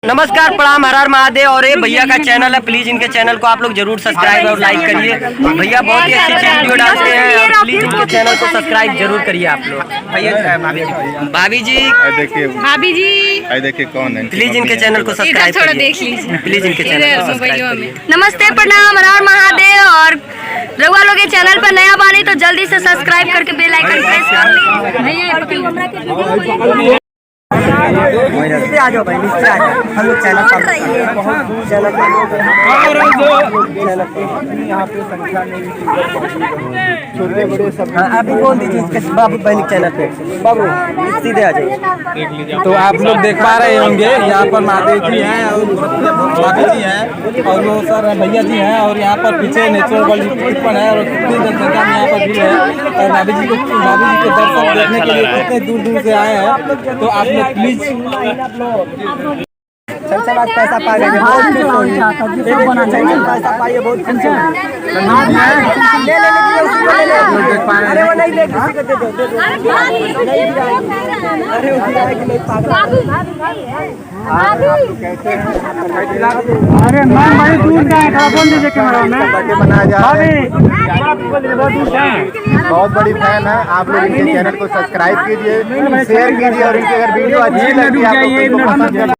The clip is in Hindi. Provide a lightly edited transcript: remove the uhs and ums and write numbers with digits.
नमस्कार, प्रणाम, हर हर महादेव। और ये भैया का चैनल है, प्लीज इनके चैनल को आप लोग जरूर सब्सक्राइब और लाइक करिए। भैया बहुत ही अच्छी वीडियो डालते हैं और प्लीज इनके चैनल को सब्सक्राइब जरूर करिए आप लोग। भैया भाभी जी देखिए कौन है, प्लीज इनके चैनल को सब्सक्राइब करिए। प्लीज इनके चैनल को सब्सक्राइब करिए। नमस्ते, प्रणाम, हर हर महादेव। और रउआ लोग के चैनल पर नया बानी तो जल्दी से सब्सक्राइब करके बेल आइकन प्रेस कर ली। नीचे आ जाओ भाई, नीचे आ जाओ। हम लोग चैनल पर यहाँ पे संख्या में छोटे बड़े सब अभी बोल दीजिए इसके बाबू बहनी चैनल पे। बाबू सीधे आ जाइए। तो आप लोग देख पा रहे होंगे यहाँ पर महादेव जी हैं और भाभी जी हैं और वो सर भैया जी हैं और यहाँ पर पीछे नेचुरल वर्ल्ड पर है और कितनी जनसंख्या में यहाँ पर भी है और भाभी जी के दर्शन देखने के लिए कितने दूर दूर से आए हैं। तो आप लोग प्लीज चल आज पैसा पा गए, बहुत खुश हो गए। पैसा पाइए, बहुत खुश हो अरे वो नहीं ले, किसी को दे दो, दे दो। अरे वो दिया है कि नहीं पागल। अरे मैं बड़ी दूर का है, थोड़ा बोल दीजिए कैमरा में। बर्थडे मनाया जा रहा है, बहुत बड़ी फैन है। आप लोग इनके चैनल को सब्सक्राइब कीजिए, शेयर कीजिए और इनकी अगर वीडियो अच्छी लगी है